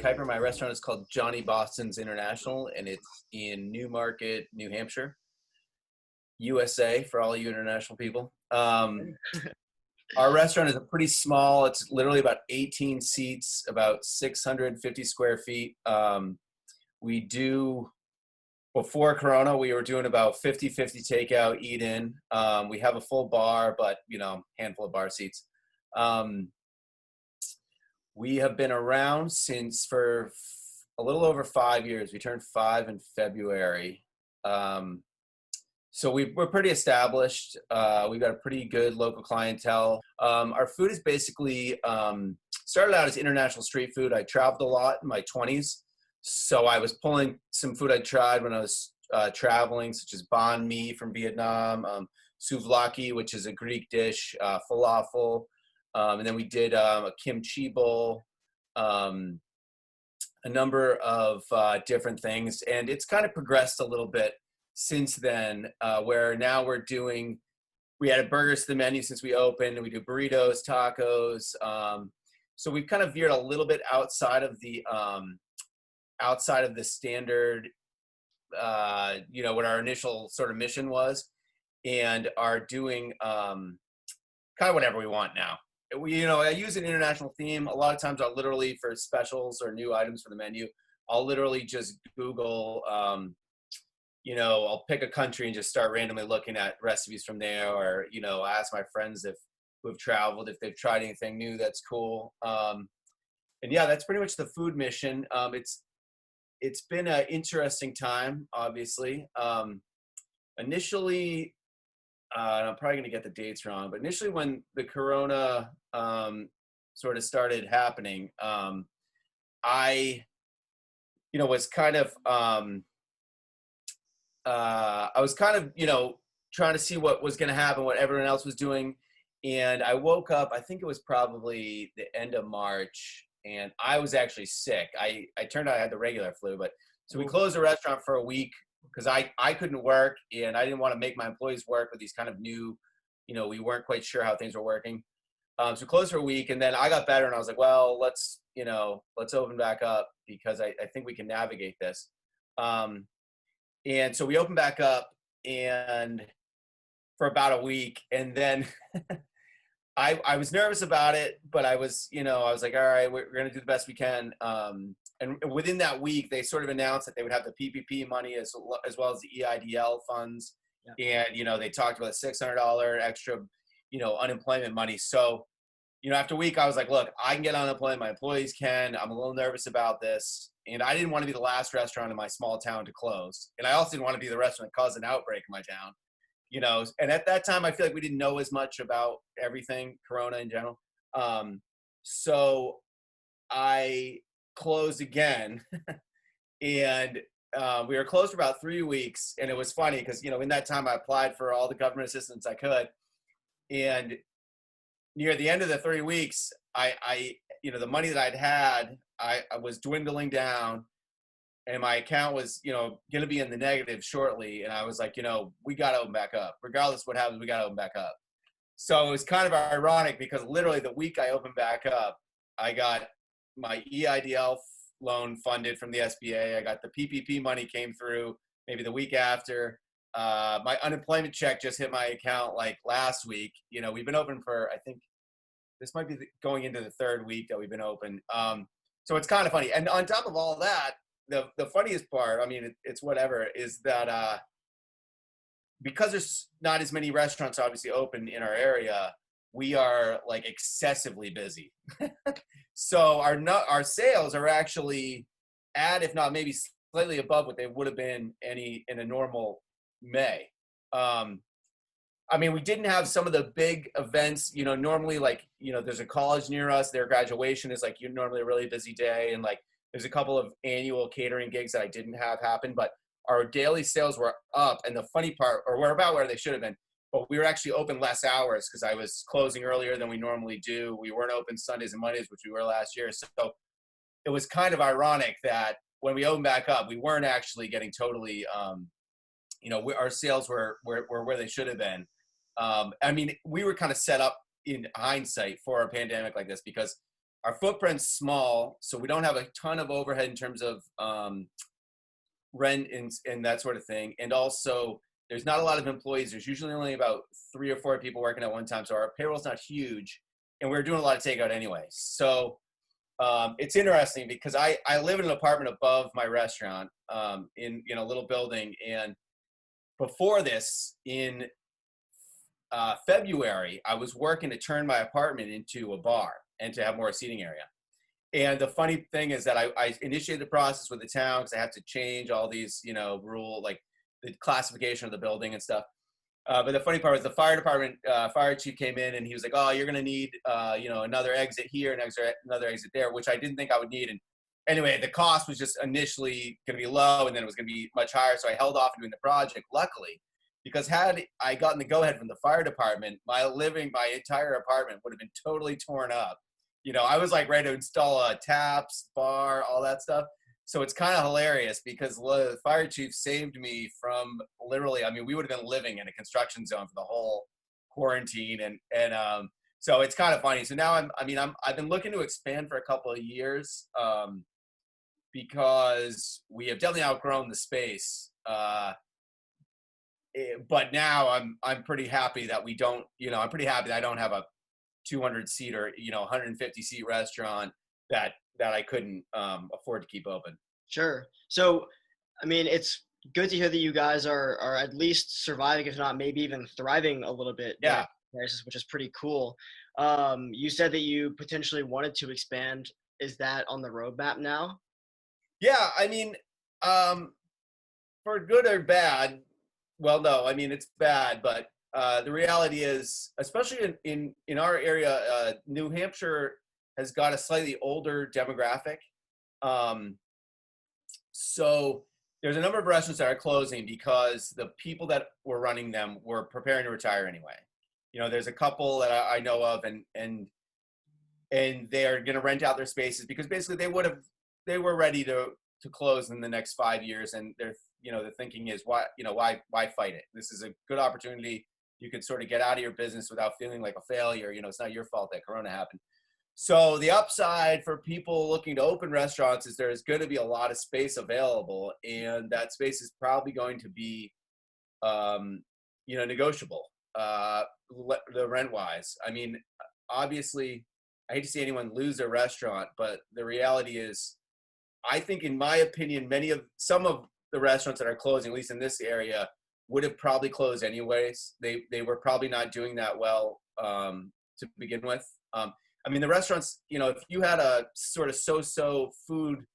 Kiper. My restaurant is called Johnny Boston's International, and it's in Newmarket, New Hampshire, USA, for all you international people. Our restaurant is a pretty small. It's literally about 18 seats, about 650 square feet. We do, before Corona, we were doing about 50-50 takeout, eat in. We have a full bar, but, handful of bar seats. We have been around for a little over 5 years. We turned 5 in February. So we're pretty established. We've got a pretty good local clientele. Our food is basically started out as international street food. I traveled a lot in my 20s. So I was pulling some food I tried when I was traveling, such as banh mi from Vietnam, souvlaki, which is a Greek dish, falafel. And then we did a kimchi bowl, a number of different things. And it's kind of progressed a little bit since then, where now we added burgers to the menu since we opened, and we do burritos, tacos. So we've kind of veered a little bit outside of the standard, what our initial sort of mission was, and are doing kind of whatever we want now. I use an international theme. A lot of times I'll literally, for specials or new items for the menu, I'll literally just Google, I'll pick a country and just start randomly looking at recipes from there, or, ask my friends who have traveled, if they've tried anything new that's cool. And yeah, that's pretty much the food mission. It's been an interesting time, obviously. Initially, I'm probably going to get the dates wrong, but initially when the Corona sort of started happening, I was kind of, trying to see what was going to happen, what everyone else was doing. And I woke up, I think it was probably the end of March, and I was actually sick. I turned out I had the regular flu, so we closed the restaurant for a week because I couldn't work, and I didn't want to make my employees work with these kind of new, we weren't quite sure how things were working. So we closed for a week, and then I got better, and I was like, well, let's open back up because I think we can navigate this. And so we opened back up, and for about a week, and then I was nervous about it, but I was like, all right, we're going to do the best we can. And within that week, they sort of announced that they would have the PPP money as well as the EIDL funds. Yeah. And, they talked about $600 extra, unemployment money. So, after a week, I was like, look, I can get unemployment. My employees can. I'm a little nervous about this. And I didn't want to be the last restaurant in my small town to close. And I also didn't want to be the restaurant that caused an outbreak in my town. And at that time, I feel like we didn't know as much about everything, Corona in general. So I closed again, and we were closed for about 3 weeks. And it was funny because, in that time I applied for all the government assistance I could. And near the end of the 3 weeks, I the money that I'd had, I was dwindling down. And my account was, going to be in the negative shortly. And I was like, we got to open back up. Regardless of what happens, we got to open back up. So it was kind of ironic because literally the week I opened back up, I got my EIDL loan funded from the SBA. I got the PPP money came through maybe the week after. My unemployment check just hit my account like last week. We've been open for, I think this might be going into the third week that we've been open. So it's kind of funny. And on top of all that, the funniest part, it's whatever, is that because there's not as many restaurants obviously open in our area, we are like excessively busy. So our sales are actually at, if not maybe slightly above what they would have been in a normal May. We didn't have some of the big events, normally there's a college near us, their graduation is normally a really busy day. And there's a couple of annual catering gigs that I didn't have happen, but our daily sales were up. And the funny part, or we're about where they should have been, but we were actually open less hours because I was closing earlier than we normally do. We weren't open Sundays and Mondays, which we were last year. So it was kind of ironic that when we opened back up, we weren't actually getting totally, our sales were where they should have been. We were kind of set up in hindsight for a pandemic like this because our footprint's small, so we don't have a ton of overhead in terms of rent and that sort of thing. And also, there's not a lot of employees. There's usually only about 3 or 4 people working at one time, so our payroll's not huge, and we're doing a lot of takeout anyway. So it's interesting because I live in an apartment above my restaurant in a little building, and before this, in February, I was working to turn my apartment into a bar and to have more seating area. And the funny thing is that I initiated the process with the town because I had to change all these, like the classification of the building and stuff. But the funny part was the fire department, fire chief came in and he was like, "Oh, you're going to need, another exit here and another exit there," which I didn't think I would need. And anyway, the cost was just initially going to be low and then it was going to be much higher. So I held off on doing the project, luckily, because had I gotten the go-ahead from the fire department, my entire apartment would have been totally torn up. I was like ready to install taps, bar, all that stuff. So it's kind of hilarious because the fire chief saved me from literally, I mean, we would have been living in a construction zone for the whole quarantine. And so it's kind of funny. So now I've been looking to expand for a couple of years because we have definitely outgrown the space. But now I'm pretty happy that we don't, I'm pretty happy that I don't have a 200 seat or 150 seat restaurant that I couldn't afford to keep open. Sure. So, I mean, it's good to hear that you guys are at least surviving, if not maybe even thriving a little bit. Yeah. Crisis, which is pretty cool. You said that you potentially wanted to expand. Is that on the roadmap now? Yeah, I mean, for good or bad, well, no, I mean, it's bad, but the reality is, especially in our area, New Hampshire has got a slightly older demographic. So there's a number of restaurants that are closing because the people that were running them were preparing to retire anyway. There's a couple that I know of, and they are going to rent out their spaces because basically they were ready to close in the next 5 years, and they're the thinking is why fight it? This is a good opportunity. You could sort of get out of your business without feeling like a failure. It's not your fault that Corona happened. So the upside for people looking to open restaurants is there's going to be a lot of space available, and that space is probably going to be, negotiable, the rent wise. I mean, obviously, I hate to see anyone lose their restaurant, but the reality is, I think, in my opinion, some of the restaurants that are closing, at least in this area, would have probably closed anyways. They were probably not doing that well to begin with. I mean, the restaurants, if you had a sort of so-so food,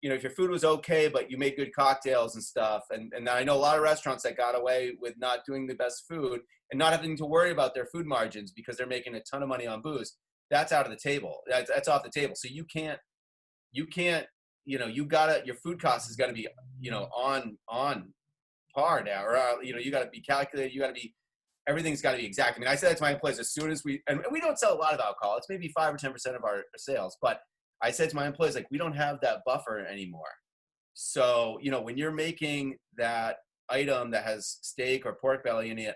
if your food was okay, but you made good cocktails and stuff, and I know a lot of restaurants that got away with not doing the best food and not having to worry about their food margins because they're making a ton of money on booze. That's out of the table. That's off the table. So you can't, your food cost has got to be, on par now, or, you got to be calculated. Everything's got to be exact. I mean, I said that to my employees as soon as and we don't sell a lot of alcohol. It's maybe 5 or 10% of our sales. But I said to my employees, like, we don't have that buffer anymore. So, when you're making that item that has steak or pork belly in it,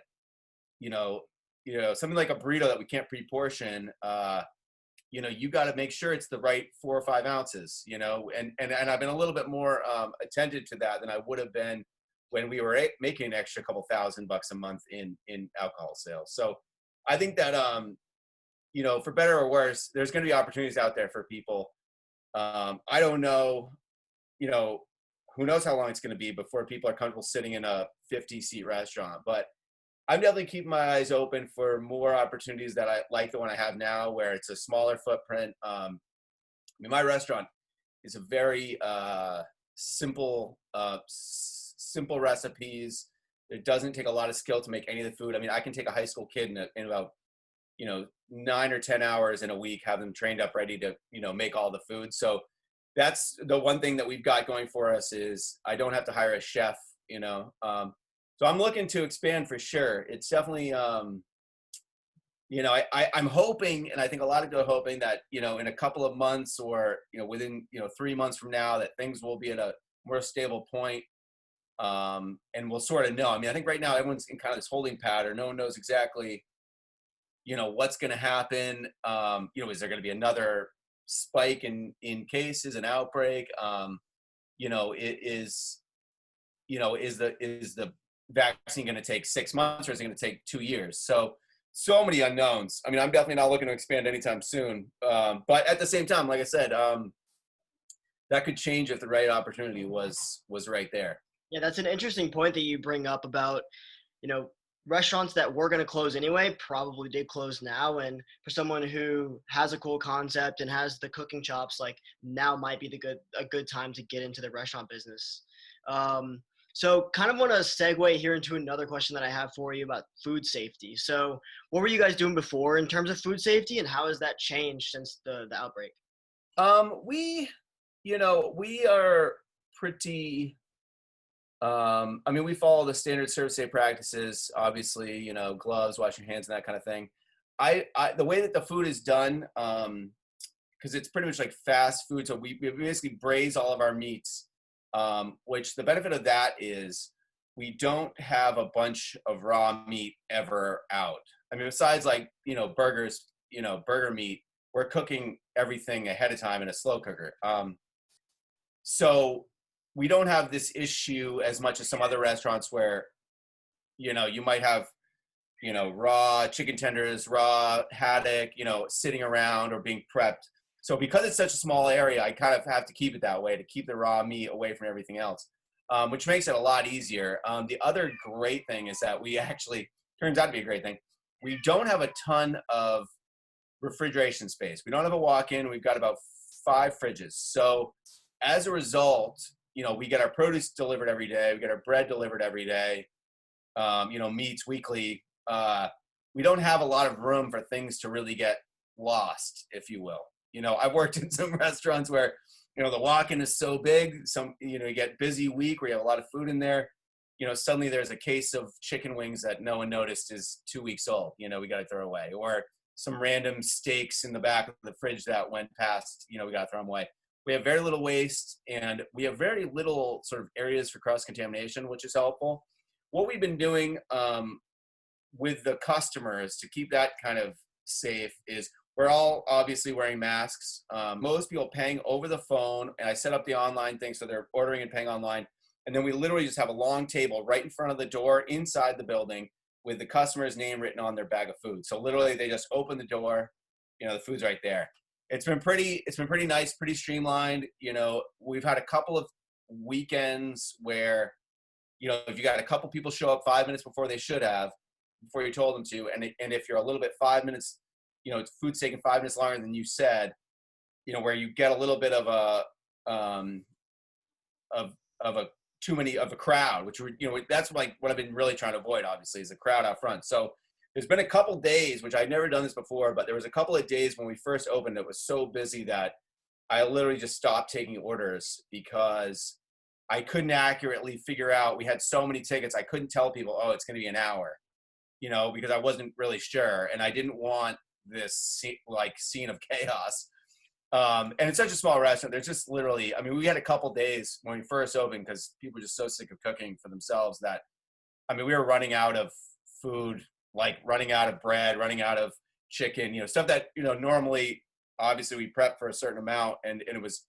something like a burrito that we can't pre-portion, you got to make sure it's the right 4 or 5 ounces, and I've been a little bit more attentive to that than I would have been when we were making an extra couple $1,000 a month in alcohol sales. So I think that, for better or worse, there's going to be opportunities out there for people. I don't know, who knows how long it's going to be before people are comfortable sitting in a 50-seat restaurant, but I'm definitely keeping my eyes open for more opportunities that I like the one I have now, where it's a smaller footprint. My restaurant is a very simple recipes. It doesn't take a lot of skill to make any of the food. I mean, I can take a high school kid in about 9 or 10 hours in a week, have them trained up, ready to make all the food. So that's the one thing that we've got going for us, is I don't have to hire a chef. So I'm looking to expand for sure. It's definitely, I'm hoping, and I think a lot of people are hoping that, in a couple of months or, within, 3 months from now, that things will be at a more stable point. And we'll sort of know. I mean, I think right now everyone's in kind of this holding pattern. No one knows exactly, what's going to happen. Is there going to be another spike in cases and outbreak, is the vaccine going to take 6 months, or is it going to take 2 years? So many unknowns. I mean, I'm definitely not looking to expand anytime soon. But at the same time, like I said, that could change if the right opportunity was right there. Yeah, that's an interesting point that you bring up about, you know, restaurants that were going to close anyway probably did close now. And for someone who has a cool concept and has the cooking chops, like now might be a good time to get into the restaurant business. So kind of want to segue here into another question that I have for you about food safety. So what were you guys doing before in terms of food safety, and how has that changed since the outbreak? We are pretty, I mean, we follow the standard service safe practices, obviously, gloves, wash your hands, and that kind of thing. The way that the food is done, because it's pretty much like fast food, so we basically braise all of our meats, which the benefit of that is we don't have a bunch of raw meat ever out. I mean, besides like, burgers, burger meat, we're cooking everything ahead of time in a slow cooker. So we don't have this issue as much as some other restaurants where, you might have, raw chicken tenders, raw haddock, sitting around or being prepped. So because it's such a small area, I kind of have to keep it that way to keep the raw meat away from everything else, which makes it a lot easier. The other great thing is that we actually, turns out to be a great thing, we don't have a ton of refrigeration space. We don't have a walk-in. We've got about 5 fridges. So as a result, we get our produce delivered every day. We get our bread delivered every day. Meats weekly. We don't have a lot of room for things to really get lost, if you will. I've worked in some restaurants where, the walk-in is so big. You get busy week where you have a lot of food in there. Suddenly there's a case of chicken wings that no one noticed is 2 weeks old. We got to throw away. Or some random steaks in the back of the fridge that went past, we got to throw them away. We have very little waste, and we have very little sort of areas for cross-contamination, which is helpful. What we've been doing with the customers to keep that kind of safe is we're all obviously wearing masks. Most people paying over the phone, and I set up the online thing so they're ordering and paying online. And then we literally just have a long table right in front of the door inside the building with the customer's name written on their bag of food. So literally they just open the door, the food's right there. It's been pretty nice, pretty streamlined. We've had a couple of weekends where, if you got a couple people show up 5 minutes before they should have, before you told them to, and if you're a little bit 5 minutes, food's taking 5 minutes longer than you said, where you get a little bit of a crowd, which that's like what I've been really trying to avoid, obviously, is a crowd out front. So there's been a couple days, which I'd never done this before, but there was a couple of days when we first opened, it was so busy that I literally just stopped taking orders because I couldn't accurately figure out. We had so many tickets, I couldn't tell people, oh, it's going to be an hour, because I wasn't really sure, and I didn't want this scene of chaos. And it's such a small restaurant. There's just literally, we had a couple days when we first opened because people were just so sick of cooking for themselves that, we were running out of food, like running out of bread, running out of chicken, stuff that, normally, obviously we prep for a certain amount, and it was,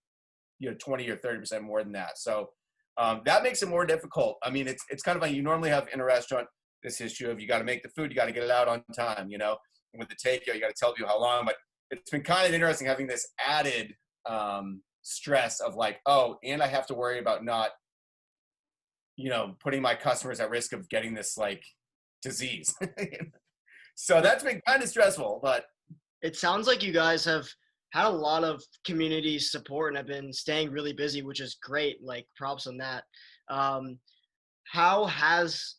20 or 30% more than that. So that makes it more difficult. It's kind of like you normally have in a restaurant this issue of you got to make the food, you got to get it out on time, and with the takeout, you got to tell people how long, but it's been kind of interesting having this added stress of like, oh, and I have to worry about not, putting my customers at risk of getting this disease. So that's been kind of stressful, but It sounds like you guys have had a lot of community support and have been staying really busy, which is great. Like, props on that. How has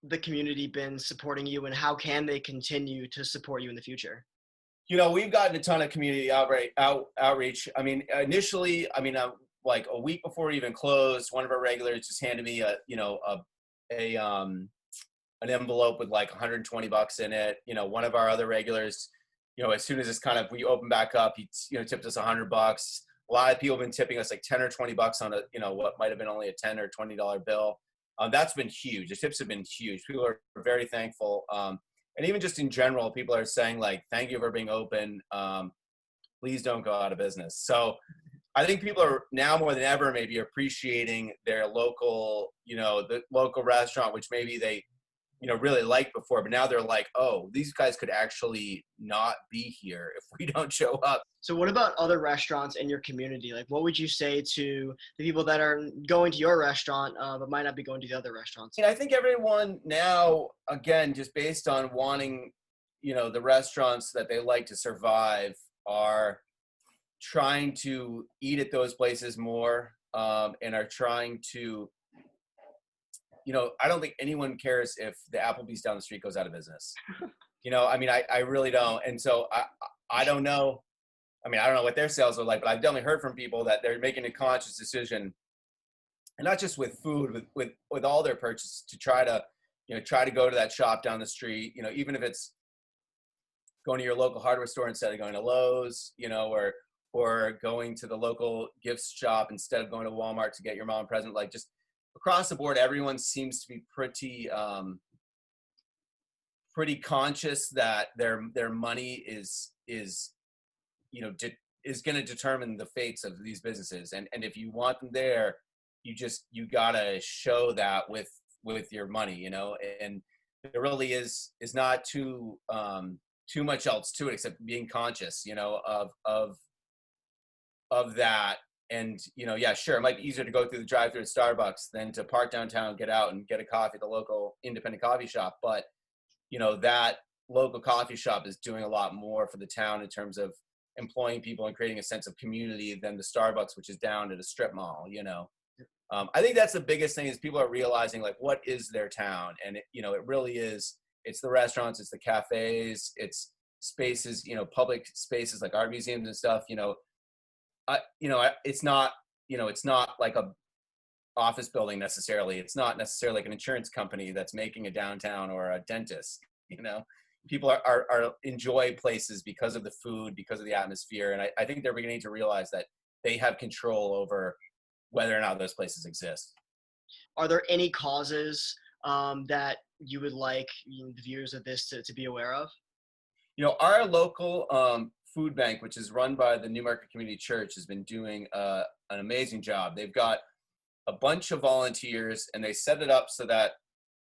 the community been supporting you, and how can they continue to support you in the future? We've gotten a ton of community outreach. Initially, like a week before we even closed, one of our regulars just handed me an envelope with like $120 in it. One of our other regulars, as soon as we open back up, he tipped us $100. A lot of people have been tipping us like 10 or $20 on what might have been only a $10 or $20 bill. That's been huge. The tips have been huge. People are very thankful. And even just in general, people are saying like, thank you for being open. please don't go out of business. So I think people are now more than ever maybe appreciating their local, the local restaurant, which maybe they, really liked before, but now they're like, oh, these guys could actually not be here if we don't show up. So what about other restaurants in your community? Like, what would you say to the people that are going to your restaurant, but might not be going to the other restaurants? I think everyone now, again, just based on wanting, the restaurants that they like to survive, are trying to eat at those places more, and are trying to, I don't think anyone cares if the Applebee's down the street goes out of business. I really don't. And so I don't know. I don't know what their sales are like, but I've definitely heard from people that they're making a conscious decision, and not just with food, with all their purchases, to try to go to that shop down the street, even if it's going to your local hardware store instead of going to Lowe's, or going to the local gift shop instead of going to Walmart to get your mom a present. Like, just across the board, everyone seems to be pretty conscious that their money is going to determine the fates of these businesses. And if you want them there, you gotta show that with your money, and there really is not too much else to it except being conscious, of that. And, yeah, sure, it might be easier to go through the drive-thru at Starbucks than to park downtown, get out and get a coffee at the local independent coffee shop. But, that local coffee shop is doing a lot more for the town in terms of employing people and creating a sense of community than the Starbucks, which is down at a strip mall, I think that's the biggest thing, is people are realizing, like, what is their town? And it really is, it's the restaurants, it's the cafes, it's spaces, public spaces like art museums and stuff, it's not, it's not like a office building necessarily. It's not necessarily like an insurance company that's making a downtown, or a dentist. People are enjoy places because of the food, because of the atmosphere. And I think they're beginning to realize that they have control over whether or not those places exist. Are there any causes that you would like the viewers of this to be aware of? Our local food bank, which is run by the Newmarket Community Church, has been doing an amazing job. They've got a bunch of volunteers, and they set it up so that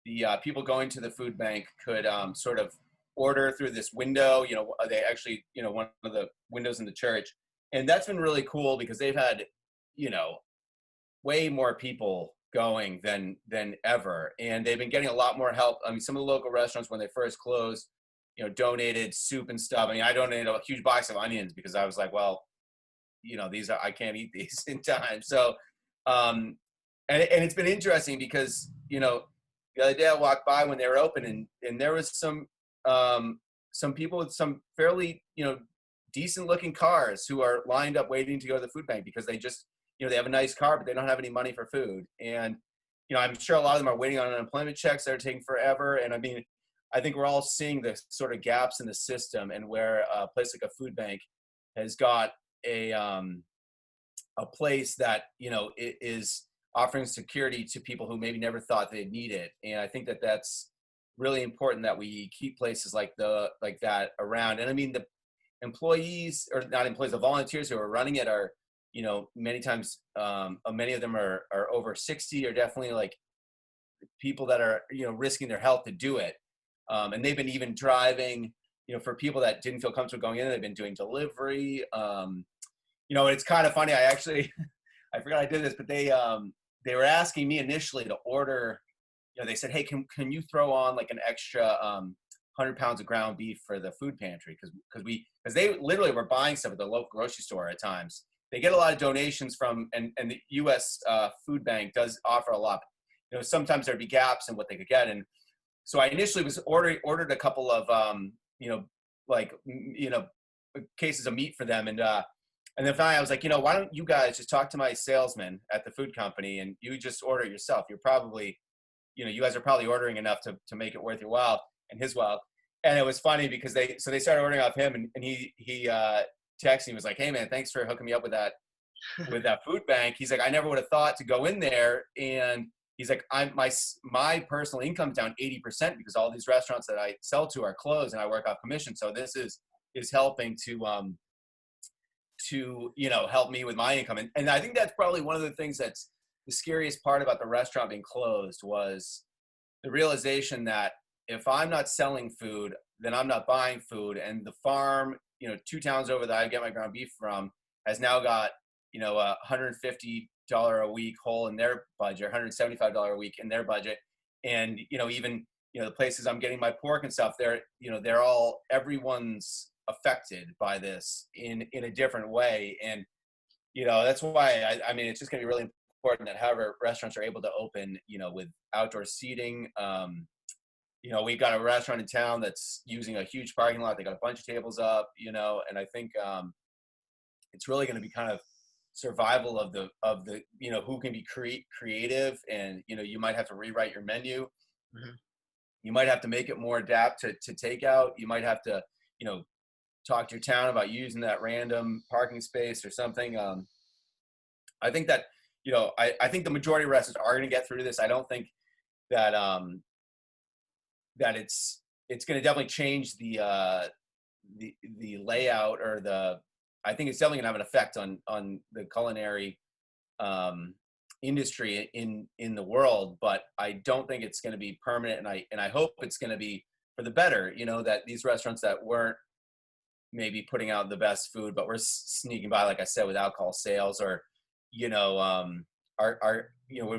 the people going to the food bank could sort of order through this window. They actually, one of the windows in the church. And that's been really cool, because they've had, way more people going than ever. And they've been getting a lot more help. Some of the local restaurants, when they first closed, donated soup and stuff. I donated a huge box of onions, because I was like, well, I can't eat these in time. So, and it's been interesting, because, the other day I walked by when they were open, and there was some people with some fairly, decent looking cars who are lined up waiting to go to the food bank, because they just, they have a nice car, but they don't have any money for food. And, I'm sure a lot of them are waiting on unemployment checks that are taking forever. And I think we're all seeing the sort of gaps in the system, and where a place like a food bank has got a place that, is offering security to people who maybe never thought they'd need it. And I think that that's really important, that we keep places like that around. And the employees, or not employees, the volunteers who are running it are, many times, many of them are over 60, or definitely like people that are, risking their health to do it. And they've been even driving, for people that didn't feel comfortable going in, they've been doing delivery. It's kind of funny. I actually, I forgot I did this, but they were asking me initially to order, they said, hey, can you throw on like an extra 100 pounds of ground beef for the food pantry? Because they literally were buying stuff at the local grocery store at times. They get a lot of donations from, and the U.S. Food Bank does offer a lot. Sometimes there'd be gaps in what they could get. And so I initially ordered a couple of, cases of meat for them. And then finally I was like, why don't you guys just talk to my salesman at the food company, and you just order it yourself. You're probably, you guys are probably ordering enough to make it worth your while and his while. And it was funny, because they started ordering off him, and he texted me, he was like, hey man, thanks for hooking me up with that food bank. He's like, I never would have thought to go in there. And he's like, my personal income's down 80% because all these restaurants that I sell to are closed, and I work off commission. So this is helping to to, help me with my income. And I think that's probably one of the things that's the scariest part about the restaurant being closed was the realization that if I'm not selling food, then I'm not buying food. And the farm, 2 towns over that I get my ground beef from has now got, a $150 a week hole in their budget, $175 a week in their budget. And, even, the places I'm getting my pork and stuff, everyone's affected by this in a different way. And, that's why I mean, it's just going to be really important that however restaurants are able to open, with outdoor seating. We got a restaurant in town that's using a huge parking lot. They got a bunch of tables up, and I think it's really going to be kind of survival of the who can be creative. And you might have to rewrite your menu. Mm-hmm. You might have to make it more adapt to takeout. You might have to talk to your town about using that random parking space or something. I think that I think the majority of restaurants are going to get through this. I don't think that that it's going to definitely change the layout or I think it's definitely going to have an effect on the culinary industry in the world, but I don't think it's going to be permanent. And I hope it's going to be for the better, that these restaurants that weren't maybe putting out the best food, but we're sneaking by, like I said, with alcohol sales or, we've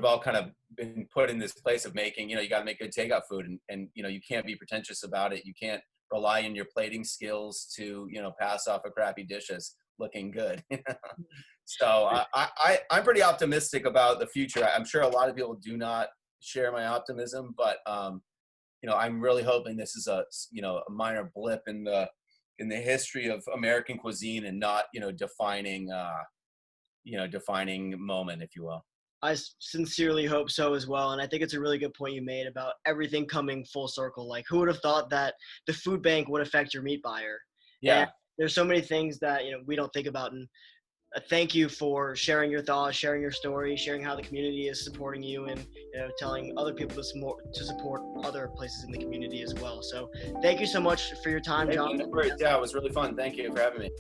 all kind of been put in this place of making, you got to make good takeout food and, you can't be pretentious about it. You can't rely on your plating skills to, pass off a crappy dish as looking good. So I'm pretty optimistic about the future. I'm sure a lot of people do not share my optimism, but, I'm really hoping this is a minor blip in the history of American cuisine and not, defining moment, if you will. I sincerely hope so as well. And I think it's a really good point you made about everything coming full circle. Like, who would have thought that the food bank would affect your meat buyer? Yeah. And there's so many things that, we don't think about. And thank you for sharing your thoughts, sharing your story, sharing how the community is supporting you, and telling other people to support other places in the community as well. So thank you so much for your time, Jon. Yeah, it was really fun. Thank you for having me.